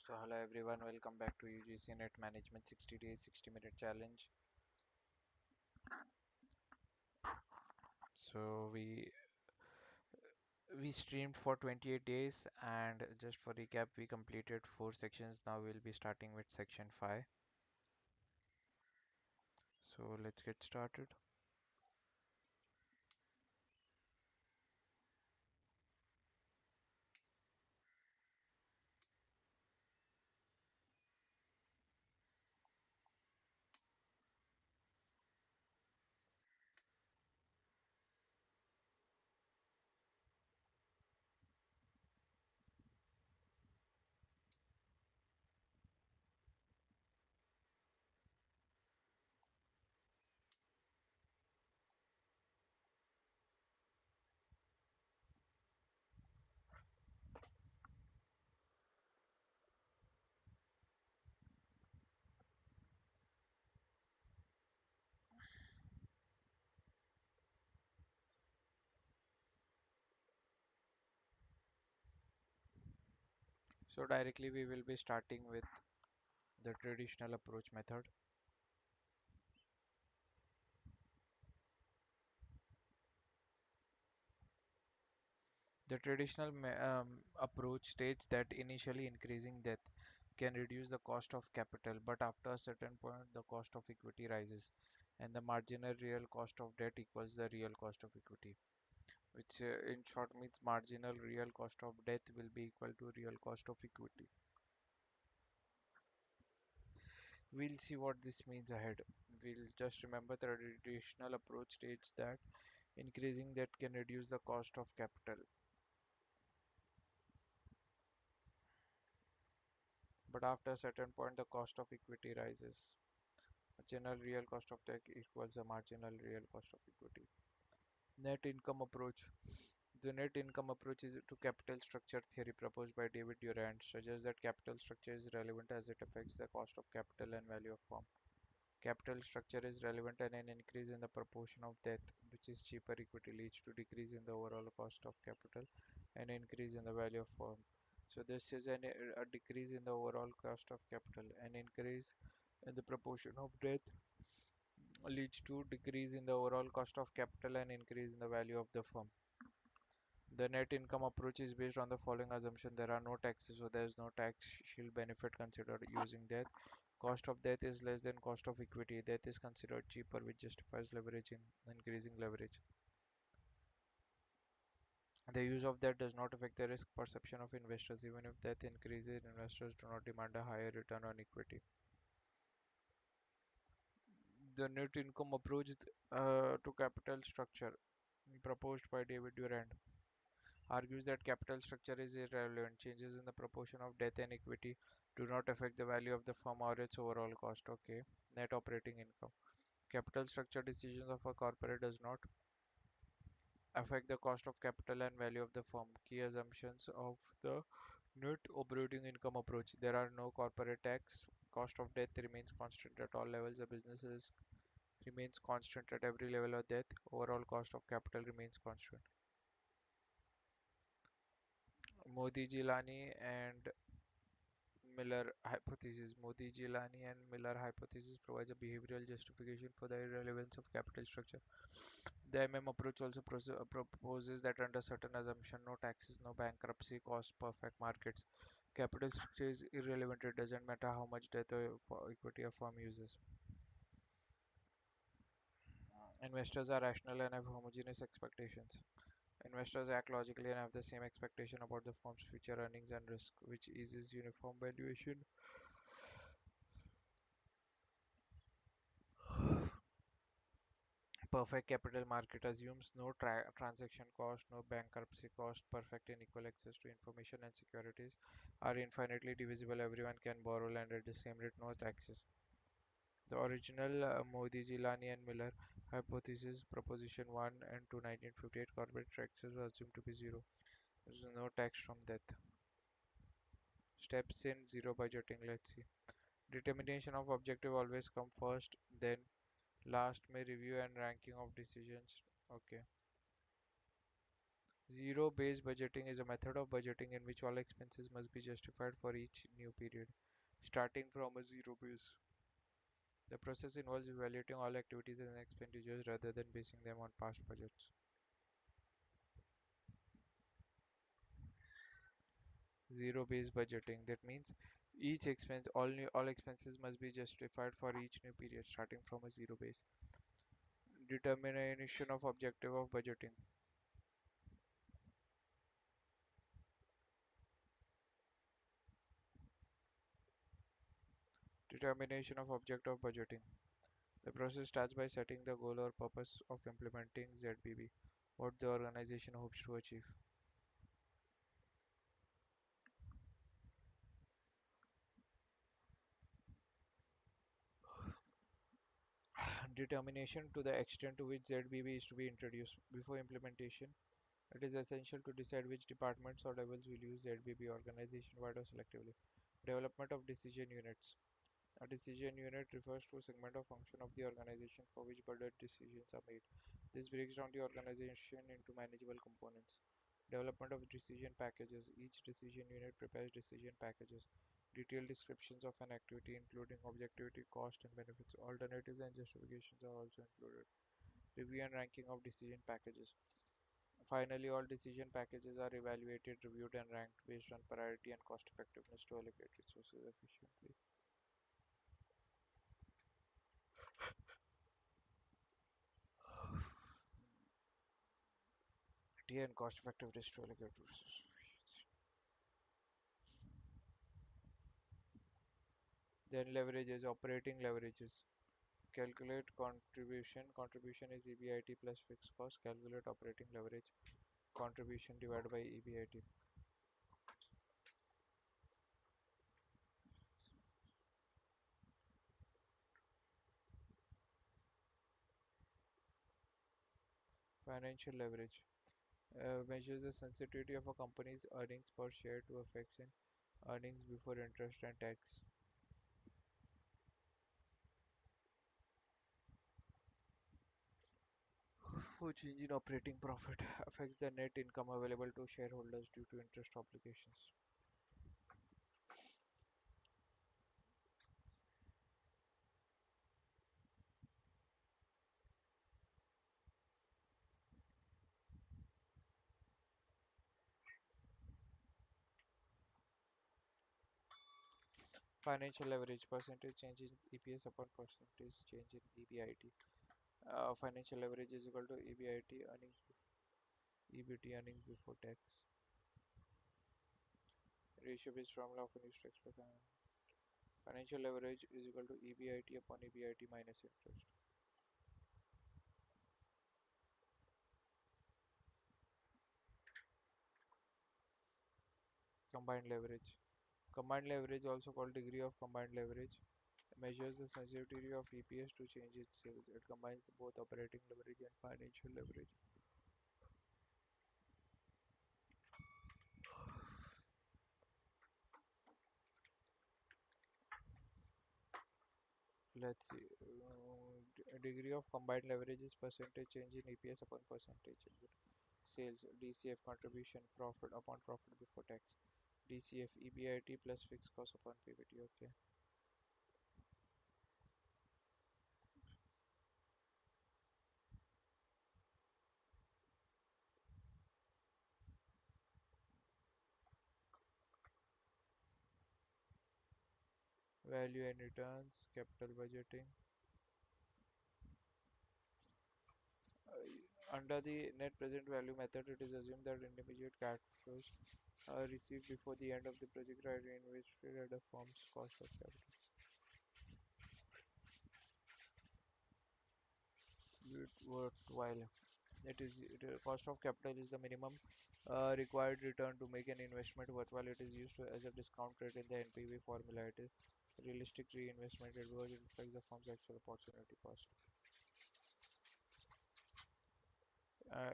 So hello everyone, welcome back to UGC NET Management 60 days 60-minute challenge. So we streamed for 28 days, and just for recap, we completed 4 sections. Now we'll be starting with section 5. So let's get started. So directly we will be starting with the traditional approach method. The traditional approach states that initially increasing debt can reduce the cost of capital, but after a certain point, the cost of equity rises, and the marginal real cost of debt equals the real cost of equity, which in short means marginal real cost of debt will be equal to real cost of equity. We'll see what this means ahead. We'll just remember the traditional approach states that increasing debt can reduce the cost of capital, but after a certain point, the cost of equity rises. Marginal real cost of debt equals the marginal real cost of equity. Net income approach. The net income approach is to capital structure theory proposed by David Durant suggests that capital structure is relevant as it affects the cost of capital and value of firm. Capital structure is relevant and an increase in the proportion of debt, which is cheaper equity, leads to decrease in the overall cost of capital and increase in the value of firm. So this is a decrease in the overall cost of capital, an increase in the proportion of debt leads to decrease in the overall cost of capital and increase in the value of the firm. The net income approach is based on the following assumption: there are no taxes, so there is no tax shield benefit considered using debt. Cost of debt is less than cost of equity. Debt is considered cheaper, which justifies leveraging, increasing leverage. The use of debt does not affect the risk perception of investors. Even if debt increases, investors do not demand a higher return on equity. The net income approach to capital structure proposed by David Durant argues that capital structure is irrelevant. Changes in the proportion of debt and equity do not affect the value of the firm or its overall cost. Okay. Net operating income. Capital structure decisions of a corporate does not affect the cost of capital and value of the firm. Key assumptions of the net operating income approach. There are no corporate tax. Cost of debt remains constant at all levels. The business remains constant at every level of debt. Overall cost of capital remains constant. Modi Jilani and Miller hypothesis. Modi Jilani and Miller hypothesis provides a behavioral justification for the irrelevance of capital structure. The approach also proposes that under certain assumption, no taxes, no bankruptcy, cost perfect markets, capital structure is irrelevant. It doesn't matter how much debt or equity a firm uses. Investors are rational and have homogeneous expectations. Investors act logically and have the same expectation about the firm's future earnings and risk, which eases uniform valuation. Perfect capital market assumes no transaction cost, no bankruptcy cost, perfect and equal access to information, and securities are infinitely divisible. Everyone can borrow land at the same rate, no taxes. The original Modi, Jilani and Miller hypothesis, proposition 1 and 2, 1958, corporate taxes were assumed to be zero. There is no tax from death. Steps in zero budgeting. Let's see. Determination of objective always come first, then last may review and ranking of decisions. Okay. Zero-based budgeting is a method of budgeting in which all expenses must be justified for each new period, starting from a zero base. The process involves evaluating all activities and expenditures rather than basing them on past budgets. Zero-based budgeting. That means all expenses must be justified for each new period, starting from a zero base. Determination of objective of budgeting. Determination of object of budgeting. The process starts by setting the goal or purpose of implementing ZBB, what the organization hopes to achieve. Determination to the extent to which ZBB is to be introduced. Before implementation, it is essential to decide which departments or levels will use ZBB organization-wide or selectively. Development of decision units. A decision unit refers to a segment or function of the organization for which budget decisions are made. This breaks down the organization into manageable components. Development of decision packages. Each decision unit prepares decision packages. Detailed descriptions of an activity including objectivity, cost and benefits. Alternatives and justifications are also included. Review and ranking of decision packages. Finally, all decision packages are evaluated, reviewed and ranked based on priority and cost effectiveness to allocate resources efficiently. And cost effectiveness to allocate resources. Then leverages, operating leverages. Calculate contribution. Contribution is EBIT plus fixed cost. Calculate operating leverage. Contribution divided by EBIT. Financial leverage. Measures the sensitivity of a company's earnings per share to effects in earnings before interest and tax. For change in operating profit affects the net income available to shareholders due to interest obligations. Financial leverage percentage change in EPS upon percentage change in EBIT. Financial leverage is equal to EBT earnings before tax. Ratio based formula often used to express financial leverage is equal to EBIT upon EBIT minus interest. Combined leverage. Combined leverage, also called degree of combined leverage, measures the sensitivity of EPS to change in sales. It combines both operating leverage and financial leverage. Let's see. Degree of combined leverage is percentage change in EPS upon percentage change in sales. DCF contribution profit upon profit before tax. DCF EBIT plus fixed cost upon PBT. Okay. Value and returns, capital budgeting. Under the net present value method, it is assumed that intermediate cash flows are received before the end of the project are reinvested at a firm's cost of capital. Worthwhile. Cost of capital is the minimum required return to make an investment worthwhile. It is used as a discount rate in the NPV formula. It is realistic reinvestment rate because it reflects the firm's actual opportunity cost.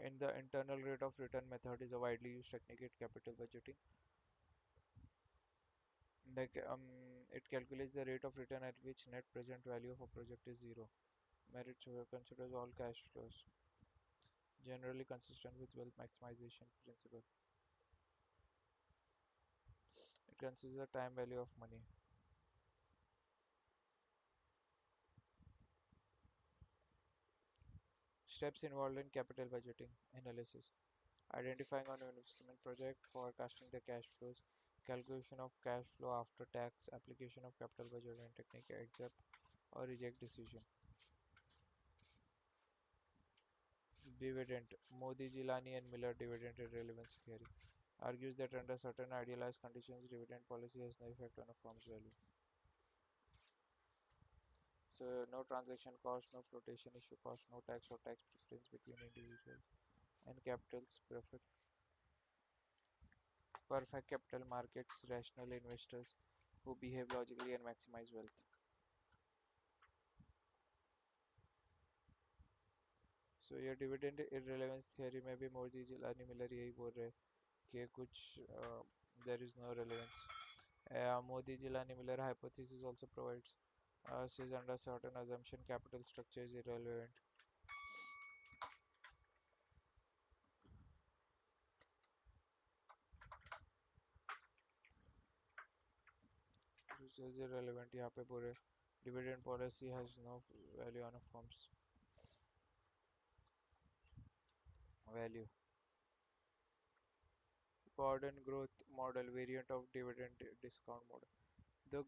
In the internal rate of return method is a widely used technique in capital budgeting. It calculates the rate of return at which net present value of a project is zero. Merit considers all cash flows. generally consistent with wealth maximization principle. It considers the time value of money. Steps involved in capital budgeting analysis: identifying an investment project, forecasting the cash flows, calculation of cash flow after tax, application of capital budgeting technique, accept or reject decision. Dividend. Modi, Gilani, and Miller dividend irrelevance theory argues that under certain idealized conditions, dividend policy has no effect on a firm's value. So, no transaction cost, no flotation issue cost, no tax or tax preference between individuals, and capital's perfect capital markets, rational investors who behave logically and maximize wealth. So ये dividend irrelevance theory में भी Modi Jilani Miller यही बोल रहे कि कुछ there is no relevance. Modi Jilani Miller hypothesis also provides says under certain assumption capital structure is irrelevant. Which is irrelevant यहाँ पे पूरे dividend policy has no value on a firm's value. Gordon growth model variant of dividend discount model. The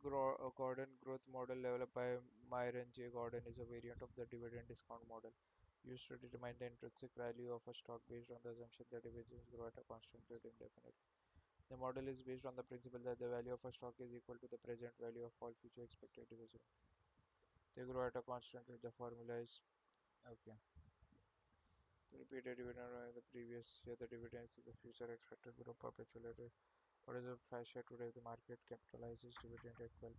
Gordon growth model developed by Myron J. Gordon is a variant of the dividend discount model used to determine the intrinsic value of a stock based on the assumption that dividends grow at a constant rate indefinitely. The model is based on the principle that the value of a stock is equal to the present value of all future expected dividends. They grow at a constant rate. The formula is okay. Repeated dividend over the previous year, the dividends in the future expected grow perpetually. What is the price share today? The market capitalizes dividend at 12%.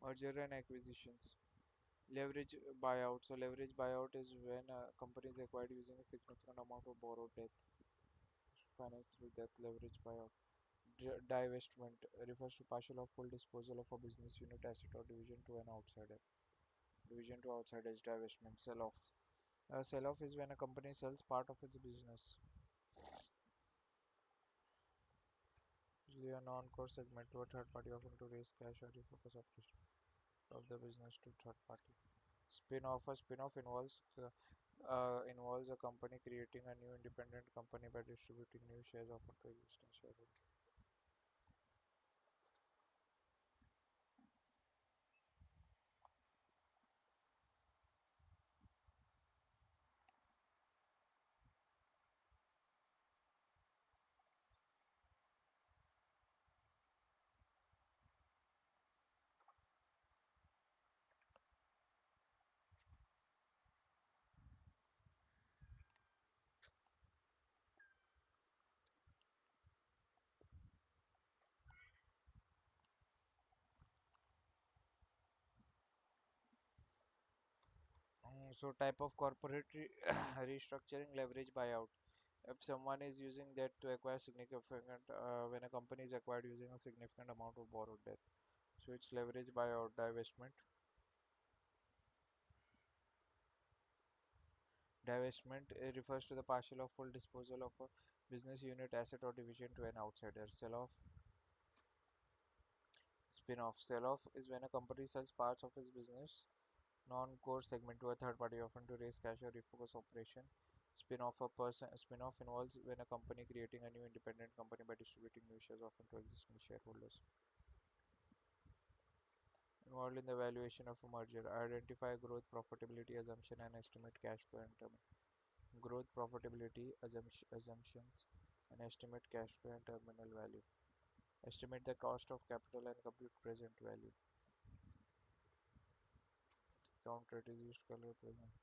Merger and acquisitions. Leverage buyout. So leverage buyout is when a company is acquired using a significant amount of borrowed debt. Finance through debt leverage buyout. Divestment refers to partial or full disposal of a business unit, asset, or division to an outsider. Division to outsider is divestment. Sell off. Sell off is when a company sells part of its business, usually a non-core segment, to a third party, often to raise cash or refocus operations of the business to third party. Spin-off. A spin-off involves a company creating a new independent company by distributing new shares offered to existing shareholders. So type of corporate restructuring, leverage buyout. If someone is using debt to acquire significant, when a company is acquired using a significant amount of borrowed debt, so it's leverage buyout. Divestment. Divestment refers to the partial or full disposal of a business unit, asset, or division to an outsider. Sell off. Spin off. Sell off is when a company sells parts of its business Non-core segment to a third party, often to raise cash or refocus operation. Spin-off involves when a company creating a new independent company by distributing new shares, often to existing shareholders. Involved in the valuation of a merger. Identify growth, profitability, assumption, and estimate cash flow and terminal. Growth, profitability, assumptions, and estimate cash flow and terminal value. Estimate the cost of capital and compute present value. Discount rate is used to calculate present.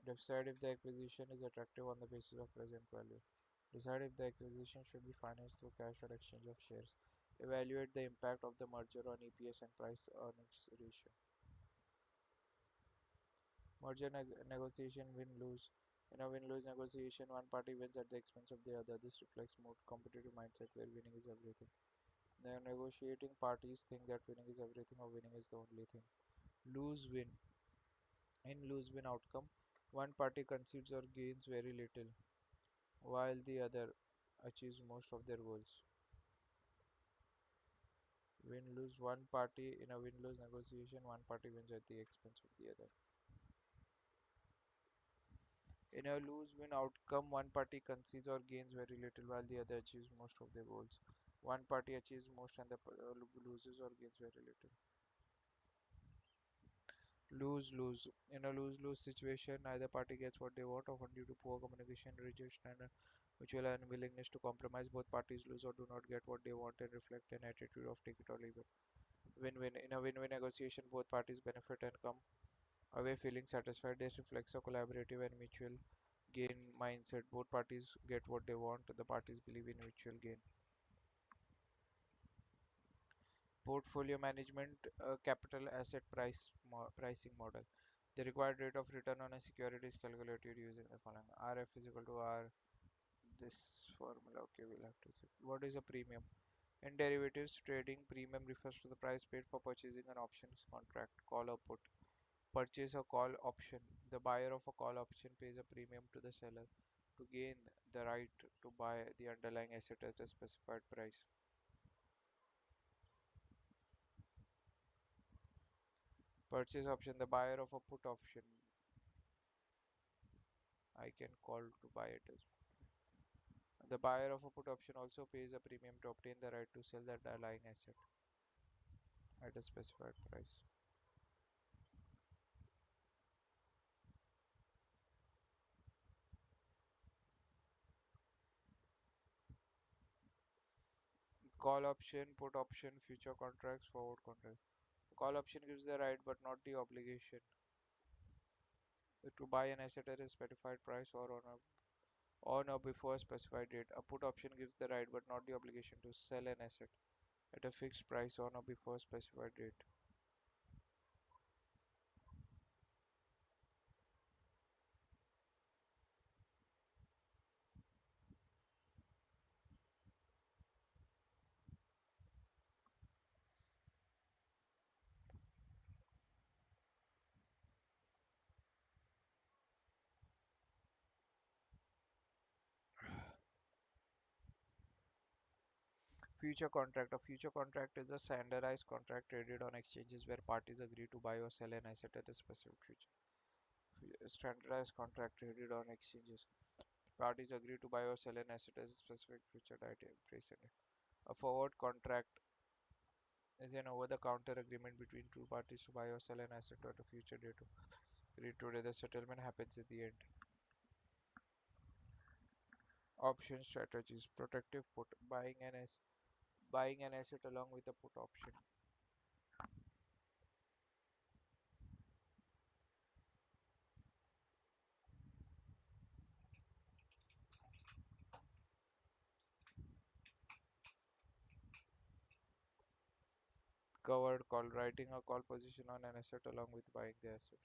Decide if the acquisition is attractive on the basis of present value. Decide if the acquisition should be financed through cash or exchange of shares. Evaluate the impact of the merger on EPS and price earnings ratio. Merger negotiation win-lose. In a win-lose negotiation, one party wins at the expense of the other. This reflects more competitive mindset where winning is everything. The negotiating parties think that winning is everything or winning is the only thing. Lose-win. In lose-win outcome, one party concedes or gains very little, while the other achieves most of their goals. Win-lose. One party in a win-lose negotiation, one party wins at the expense of the other. In a lose-win outcome, one party concedes or gains very little while the other achieves most of their goals. One party achieves most and the loses or gains very little. Lose-lose. In a lose-lose situation, neither party gets what they want, often due to poor communication, rejection, and mutual unwillingness to compromise. Both parties lose or do not get what they want and reflect an attitude of take it or leave it. Win-win. In a win-win negotiation, both parties benefit and come away feeling satisfied. This reflects a collaborative and mutual gain mindset. Both parties get what they want. The parties believe in mutual gain. Portfolio management, capital asset pricing model. The required rate of return on a security is calculated using the following. RF is equal to R. This formula. Okay, we'll have to see. What is a premium? In derivatives trading, premium refers to the price paid for purchasing an options contract, call or put. Purchase a call option. The buyer of a call option pays a premium to the seller to gain the right to buy the underlying asset at a specified price. Purchase option. The buyer of a put option. I can call to buy it as the buyer of a put option also pays a premium to obtain the right to sell the underlying asset at a specified price. Call option, put option, future contracts, forward contracts. Call option gives the right but not the obligation to buy an asset at a specified price or on or before a specified date. A put option gives the right but not the obligation to sell an asset at a fixed price on or before a specified date. Future contract. A future contract is a standardized contract traded on exchanges where parties agree to buy or sell an asset at a specific future. Standardized contract traded on exchanges. Parties agree to buy or sell an asset at a specific future date precedent. A forward contract is an over-the-counter agreement between two parties to buy or sell an asset at a future date. Agreed today, the settlement happens at the end. Option strategies. Protective put. Buying an asset along with a put option. Covered call. Writing a call position on an asset along with buying the asset.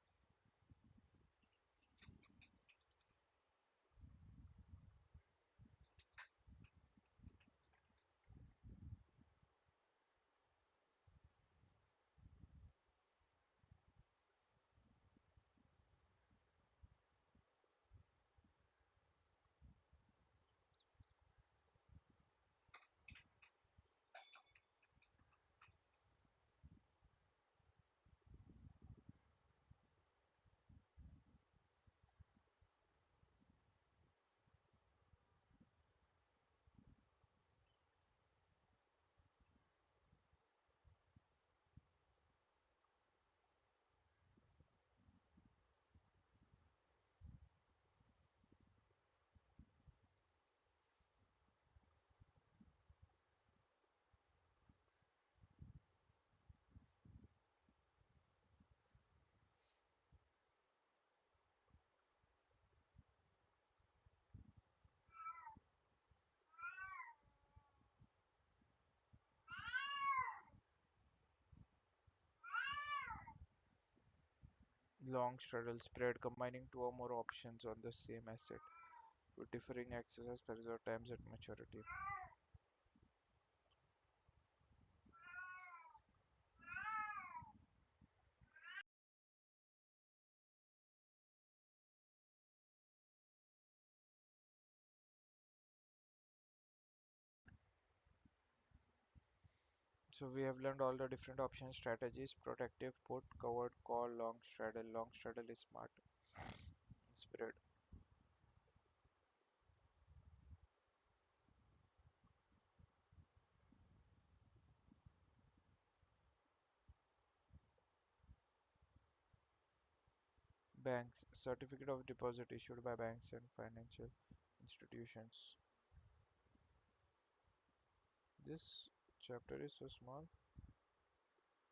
Long straddle spread, combining two or more options on the same asset with differing exercise prices or times at maturity. So we have learned all the different option strategies: protective, put, covered, call, long straddle. Long straddle is smart. Spread. Banks. Certificate of deposit issued by banks and financial institutions. This chapter is so small.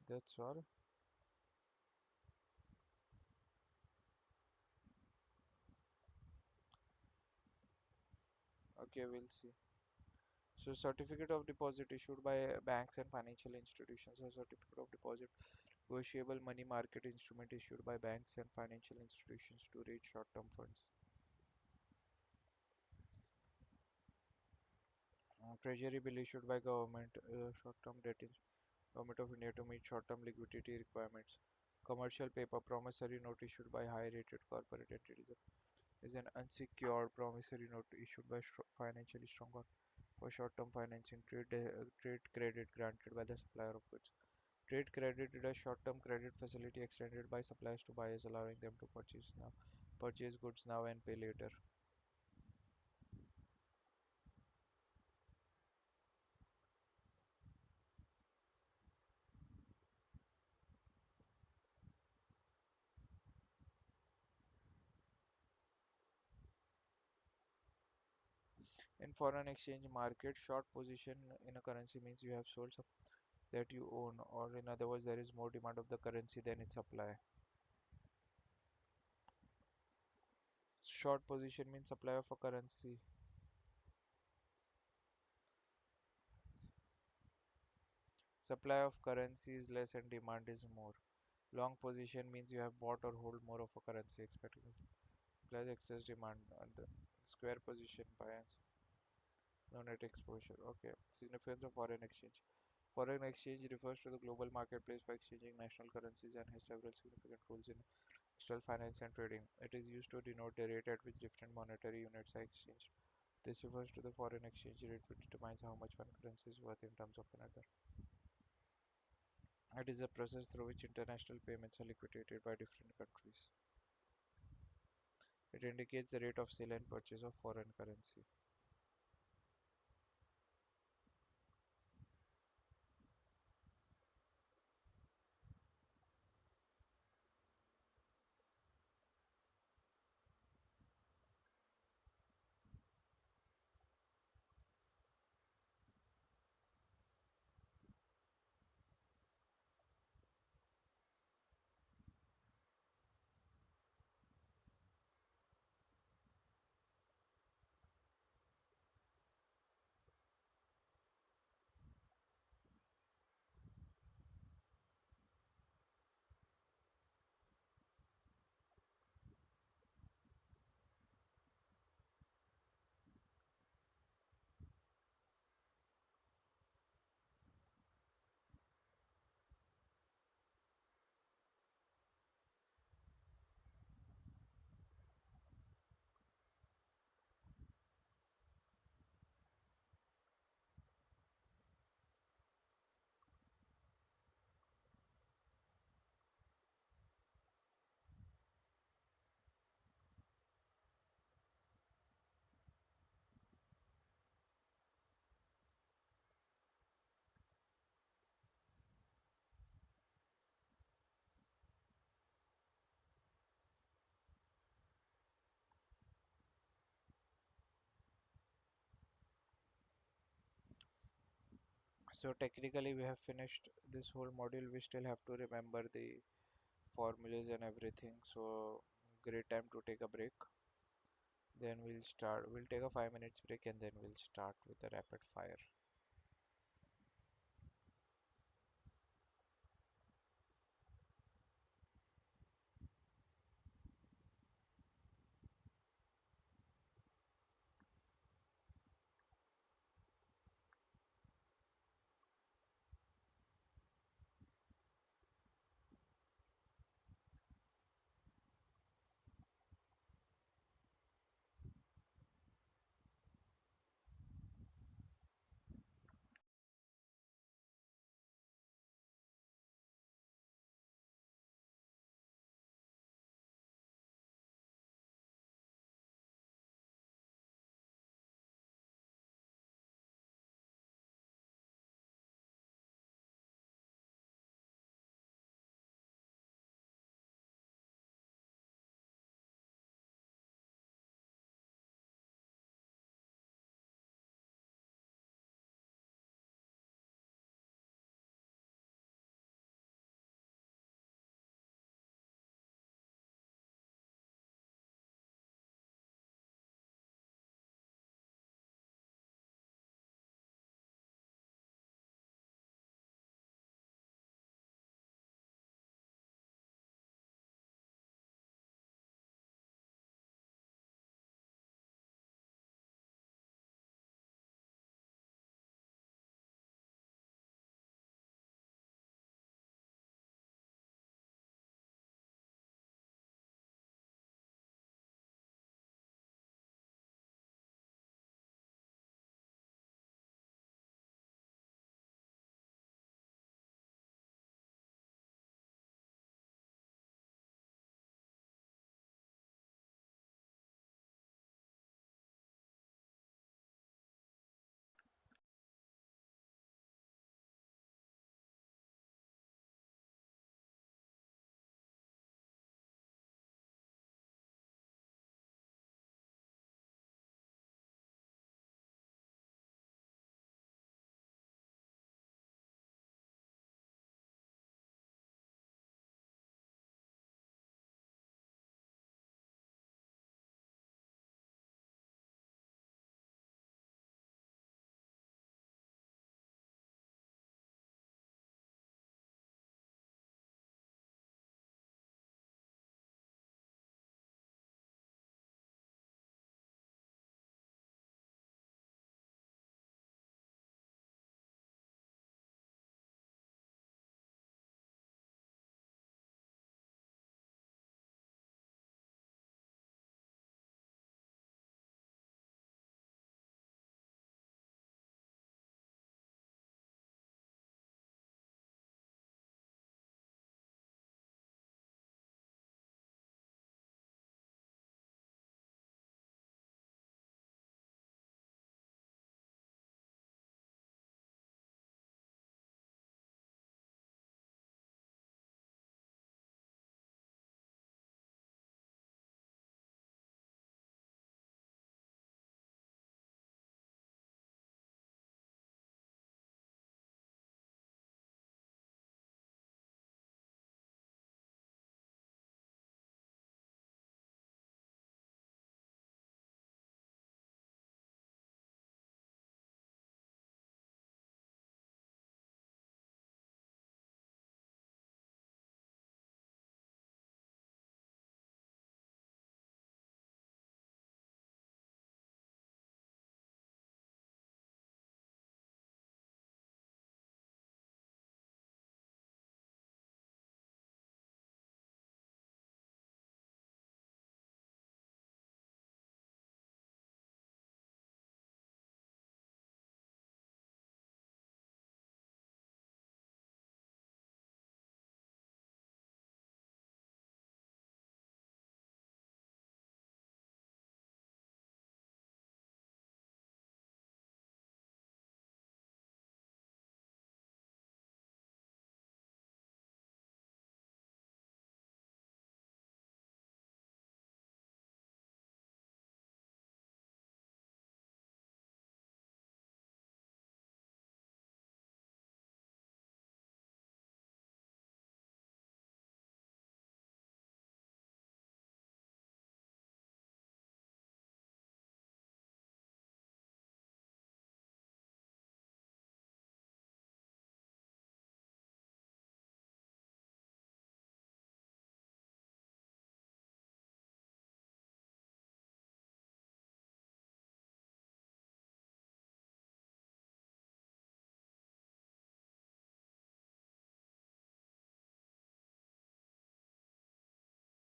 That's all. Okay, we'll see. So certificate of deposit issued by banks and financial institutions. A certificate of deposit, negotiable money market instrument issued by banks and financial institutions to raise short-term funds. Treasury bill issued by government, short-term debt is government of India to meet short-term liquidity requirements. Commercial paper, promissory note issued by high-rated corporate entities is an unsecured promissory note issued by financially stronger for short-term financing. Trade credit granted by the supplier of goods. Trade credit is a short-term credit facility extended by suppliers to buyers, allowing them to purchase goods now and pay later. In foreign exchange market, short position in a currency means you have sold some that you own, or in other words, there is more demand of the currency than its supply. Short position means supply of a currency. Supply of currency is less and demand is more. Long position means you have bought or hold more of a currency, expecting plus excess demand. And the square position buy and no net exposure. Okay. Significance of foreign exchange. Foreign exchange refers to the global marketplace for exchanging national currencies and has several significant roles in external finance and trading. It is used to denote the rate at which different monetary units are exchanged. This refers to the foreign exchange rate, which determines how much one currency is worth in terms of another. It is a process through which international payments are liquidated by different countries. It indicates the rate of sale and purchase of foreign currency. So technically we have finished this whole module. We still have to remember the formulas and everything. So great time to take a break. Then we'll take a 5 minutes break and then we'll start with the rapid fire.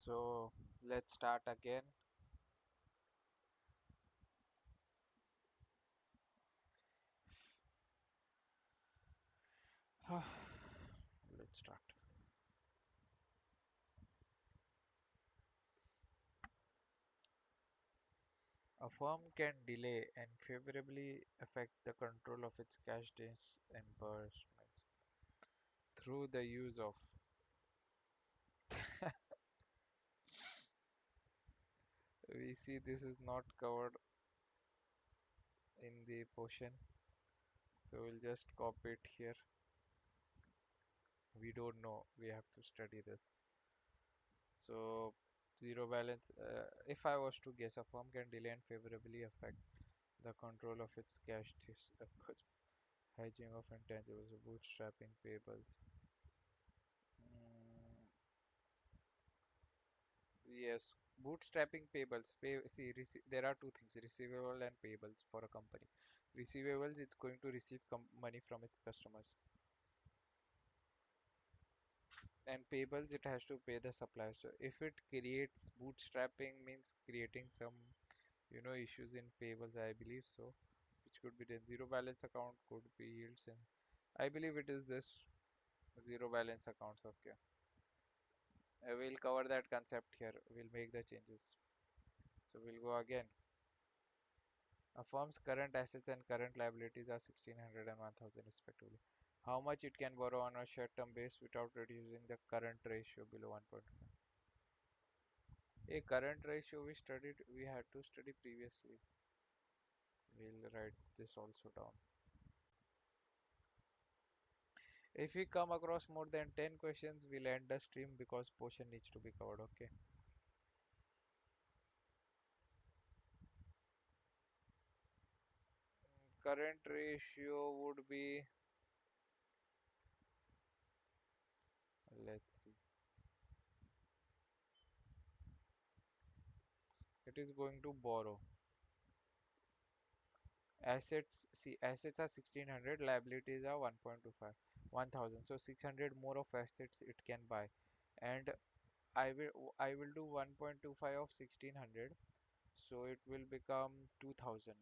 So let's start again. Let's start. A firm can delay and favorably affect the control of its cash disbursements through the use of. We see this is not covered in the portion, so we'll just copy it here. We don't know, we have to study this. So zero balance, if I was to guess, a firm can delay and favorably affect the control of its cash hedging of intangibles, bootstrapping payables. Yes, bootstrapping payables. There are two things: receivable and payables for a company. Receivables, it's going to receive money from its customers, and payables, it has to pay the suppliers. So if it creates bootstrapping, means creating some, issues in payables, I believe so, which could be the zero balance account, could be yields, and I believe it is this zero balance accounts. Okay, we'll cover that concept here. We'll make the changes. So we'll go again. A firm's current assets and current liabilities are 1600 and 1000 respectively. How much it can borrow on a short-term base without reducing the current ratio below 1.5? A current ratio we had to study previously. We'll write this also down. If we come across more than 10 questions, we'll end the stream because portion needs to be covered. Okay. Current ratio would be, let's see, it is going to borrow. Assets are 1600, liabilities are 1.25, 1000. So 600 more of assets it can buy, and I will do 1.25 of 1600, so it will become 2000.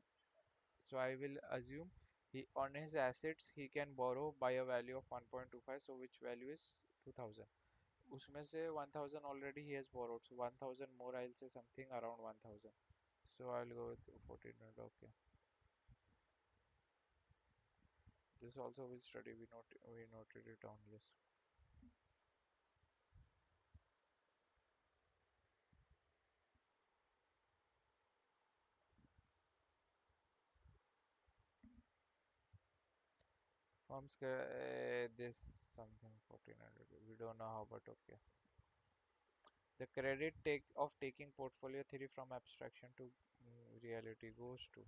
So I will assume he on his assets he can borrow by a value of 1.25, so which value is 2000. उसमें से 1000 already he has borrowed, so 1000 more, I'll say something around 1000. So I'll go with 1400. Okay, this also will study. We noted it down. Yes. Firms this something 1400. We don't know how, but okay. The credit take of taking portfolio theory from abstraction to reality goes to.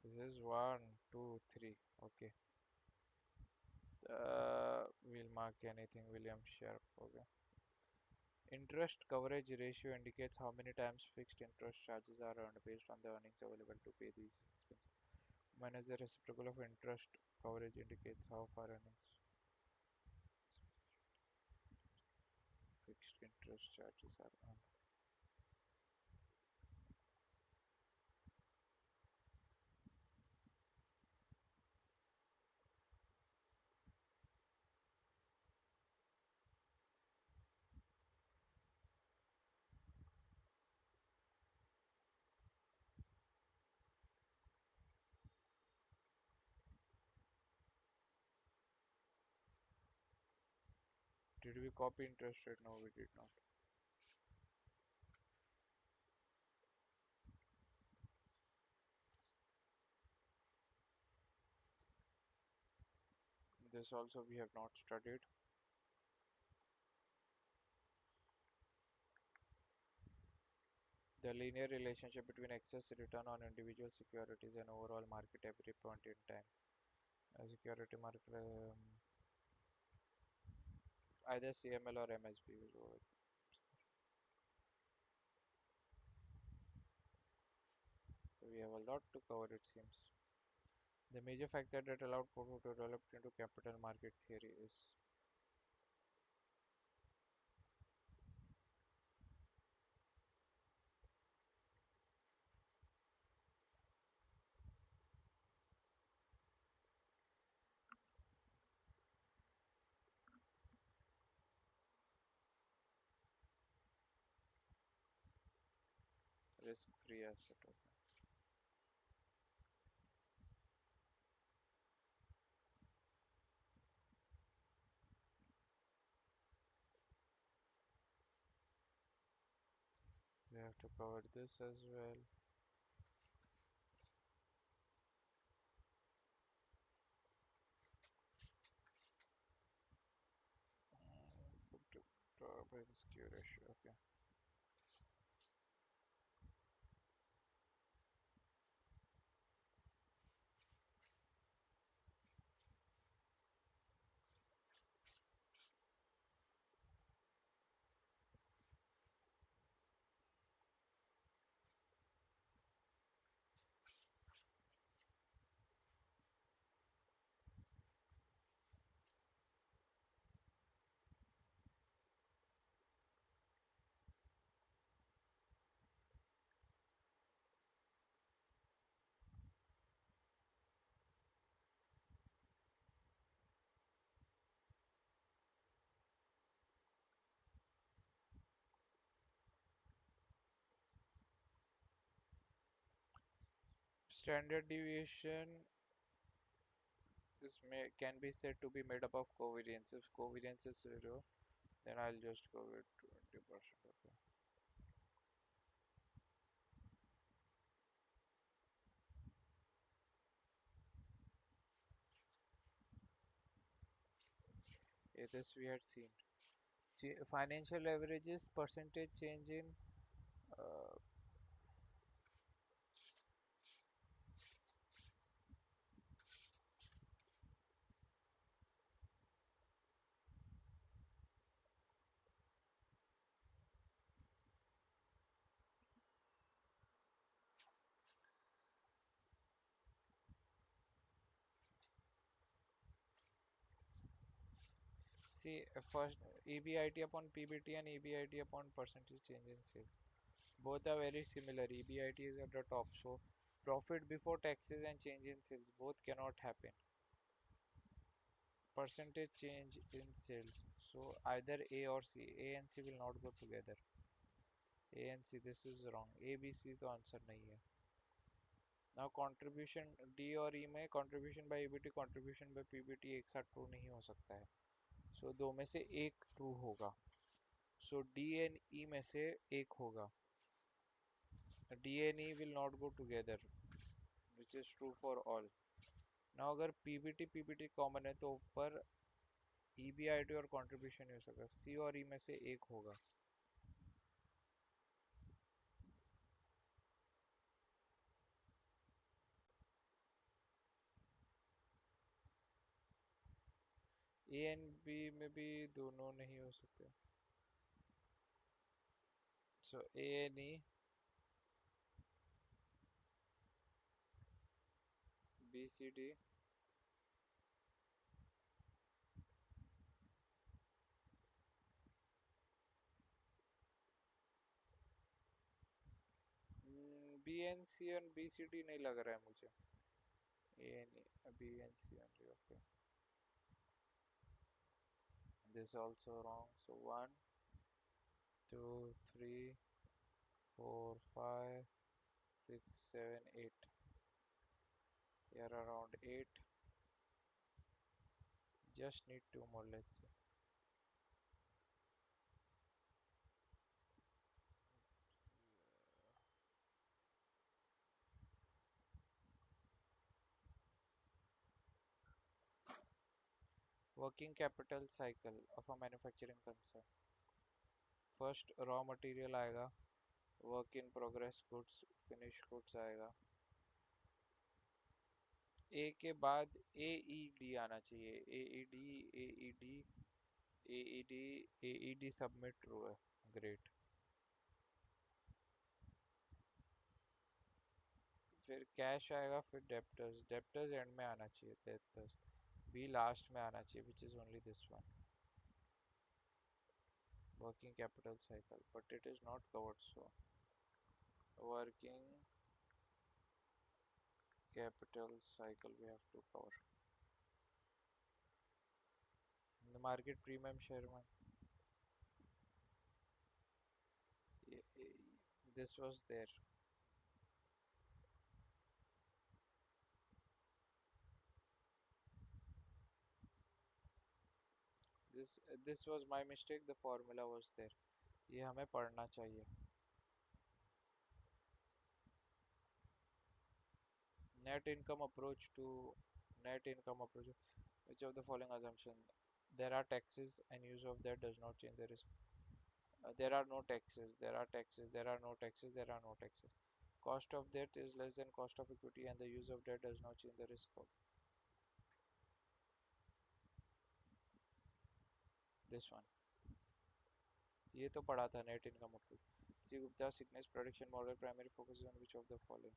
This is 1, 2, 3. Okay. We'll mark anything. William Sharp. Okay. Interest coverage ratio indicates how many times fixed interest charges are earned based on the earnings available to pay these expenses. When is the reciprocal of interest coverage indicates how far earnings fixed interest charges are earned. Did we copy interest rate? No, we did not. This also we have not studied. The linear relationship between excess return on individual securities and overall market every point in time. A security market, either CML or MSB will go with. So we have a lot to cover, it seems. The major factor that allowed Porto to develop into capital market theory is Risk-free asset. Okay. We have to cover this as well. Book to ratio. Okay. Standard deviation can be said to be made up of covariance. If covariance is 0, then I'll just go with 20%. Okay. Yeah, this we had seen. Financial averages percentage change in uh, see first EBIT upon PBT and EBIT upon percentage change in sales. Both are very similar. EBIT is at the top, so profit before taxes and change in sales both cannot happen. Percentage change in sales, so either A or C. A and C will not go together. A and C, this is wrong. A B C तो answer नहीं है. Now contribution D और E में contribution by EBT, contribution by PBT एक साथ true नहीं हो सकता है. So दो में से एक true होगा. So D and E में से एक होगा. D and E will not go together, which is true for all. Now अगर PBT common है तो ऊपर EBIT और contribution नहीं हो सकता. C और E में से एक होगा. ए एंड बी में भी दोनों नहीं हो सकते. So A and E, B C D, B and C and B C D नहीं लग रहा है मुझे. A and E, B and C and okay. This also wrong. So 1 2 3 4 5 6 7 8. Here around 8. Just need 2 more. Let's see. Working capital cycle of a manufacturing concern. First raw material आएगा, work in progress goods, finish goods आएगा. A के बाद A E D आना चाहिए. A E D, A E D, A E D, A E D submit true है. Great. फिर cash आएगा, फिर डेप्टर्स. डेप्टर्स एंड में आना चाहिए. डेप्टर्स बी लास्ट में आना चाहिए, which is only this one. Working capital cycle, but it is not covered. So working capital cycle we have to cover. The market premium share में This was there. This was my mistake. The formula was there. ये हमें पढ़ना चाहिए. Net income approach to net income approach. Which of the following assumption? There are taxes and use of that does not change the risk. There are no taxes. There are taxes. There are no taxes. There are no taxes. Cost of debt is less than cost of equity and the use of debt does not change the risk of this one. ये तो पढ़ा था net income approach. C. Gupta sickness prediction model primary focuses on which of the following?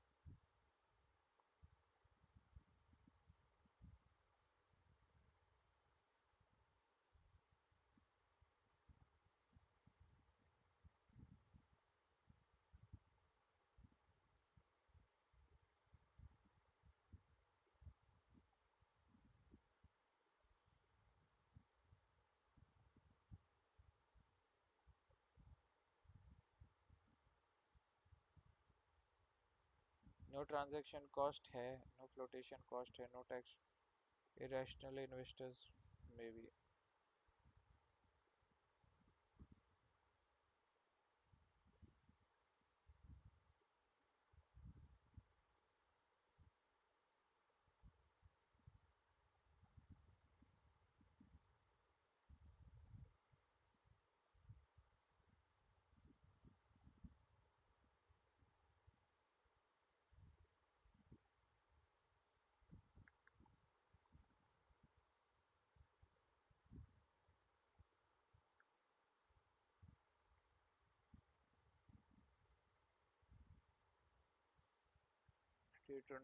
No transaction cost है, no flotation cost है, no tax. Irrational investors maybe.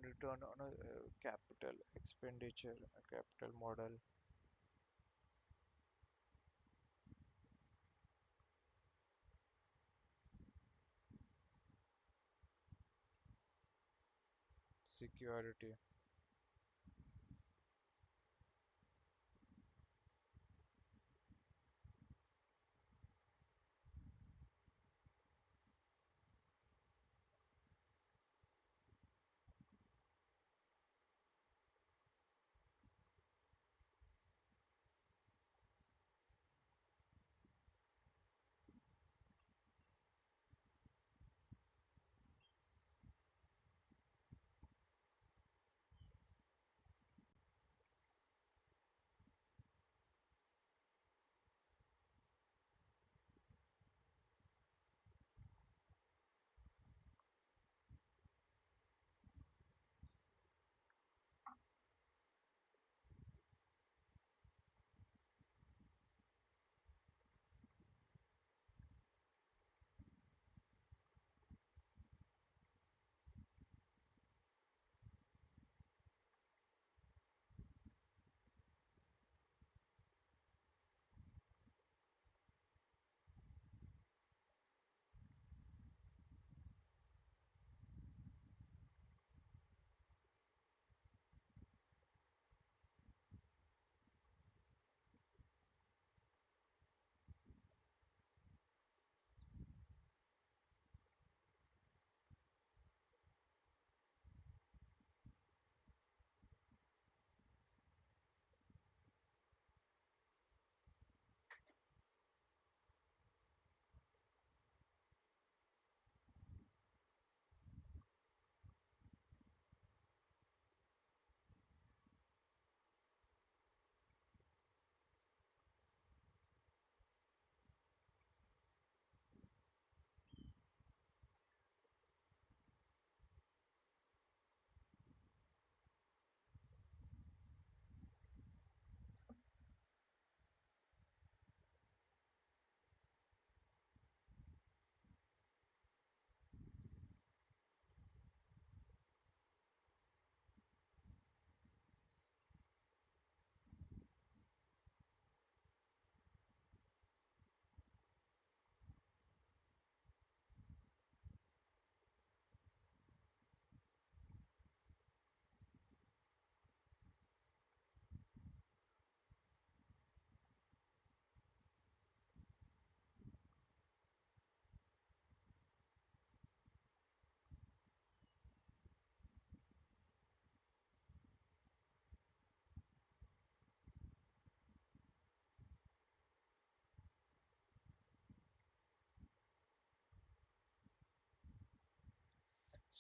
Return on a capital expenditure, a capital model. Security.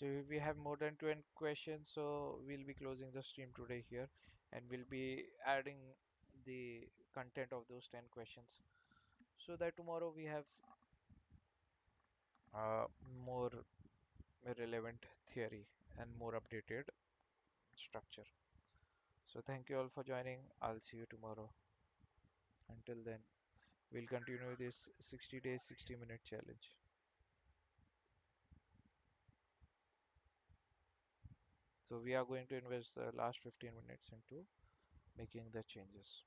So if we have more than 20 questions, so we'll be closing the stream today here, and we'll be adding the content of those 10 questions so that tomorrow we have more relevant theory and more updated structure. So thank you all for joining. I'll see you tomorrow. Until then, we'll continue this 60 days, 60-minute challenge. So we are going to invest the last 15 minutes into making the changes.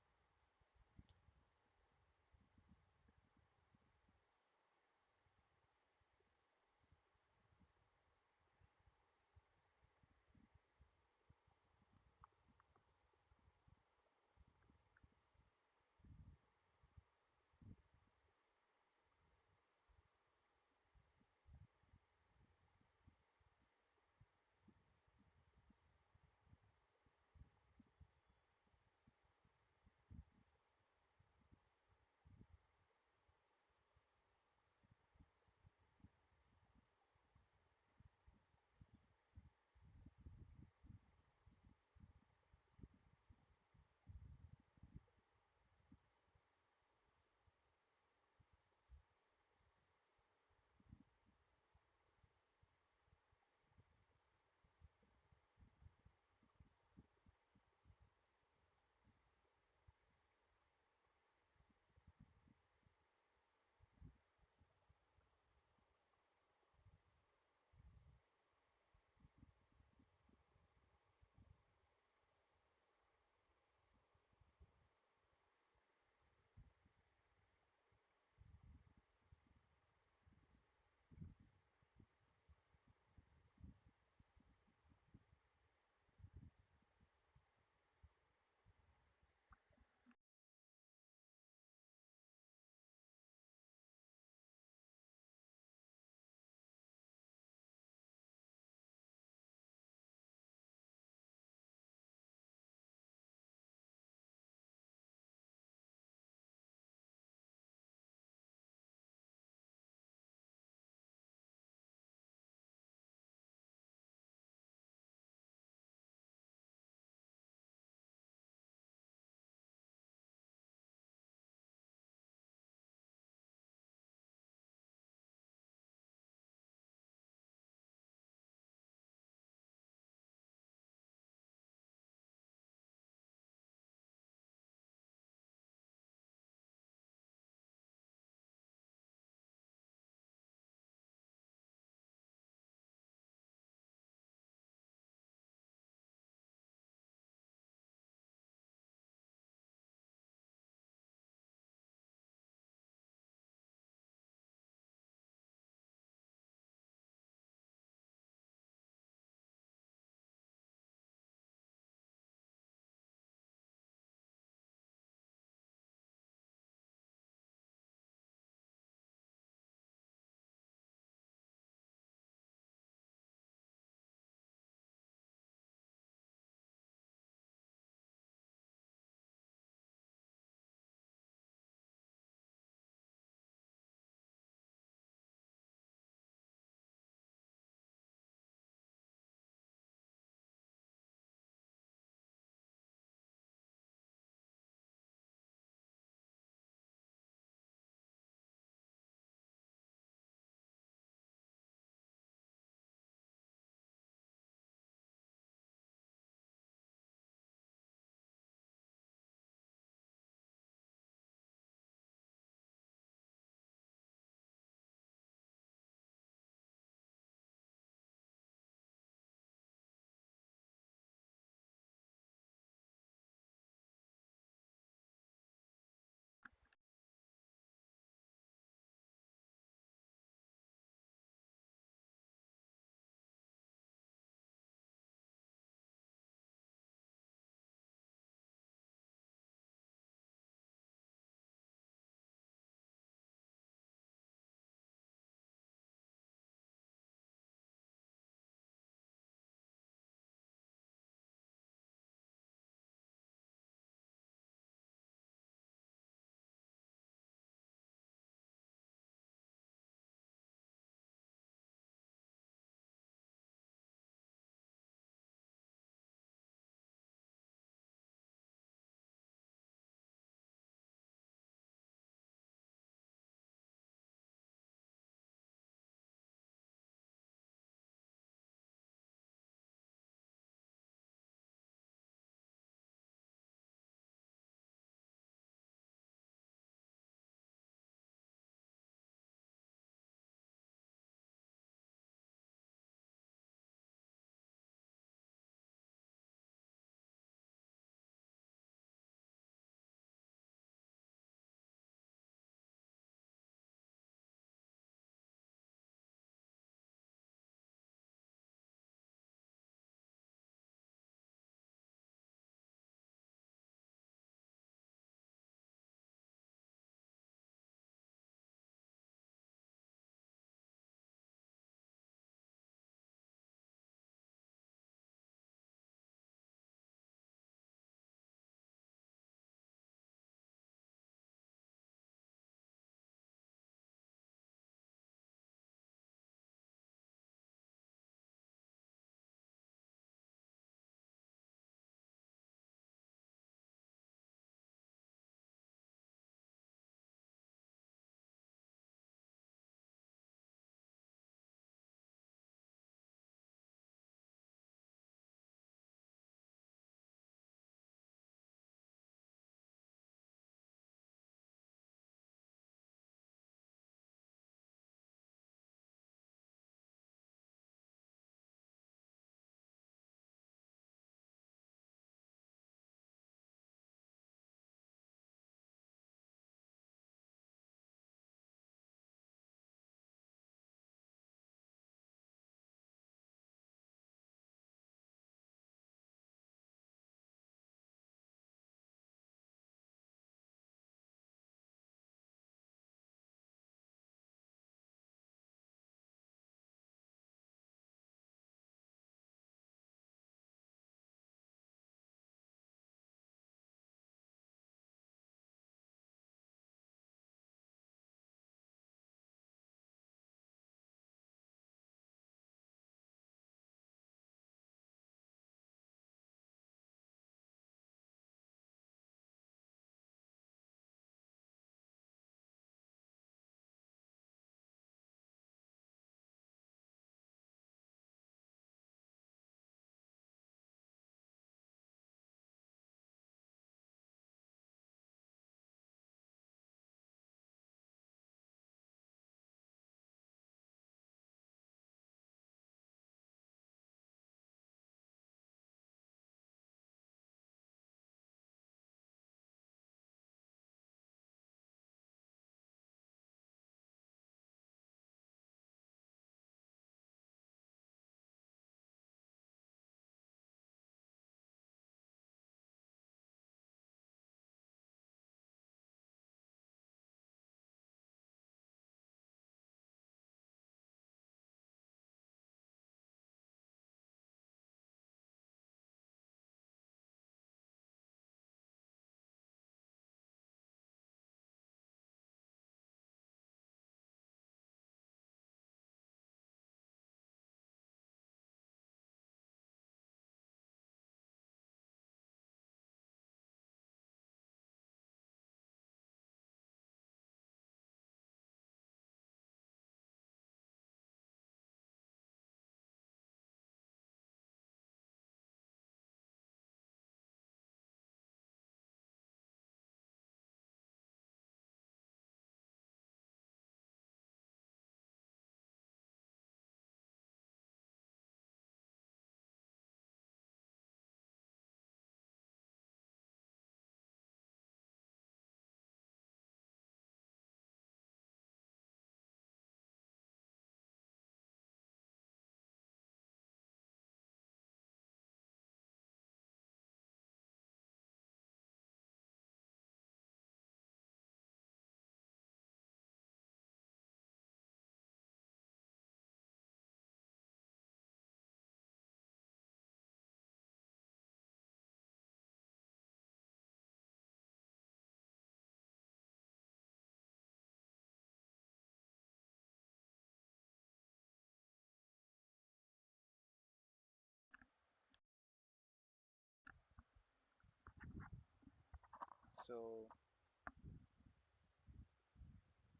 So,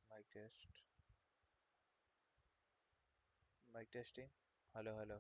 mic test, mic testing. Hello, hello.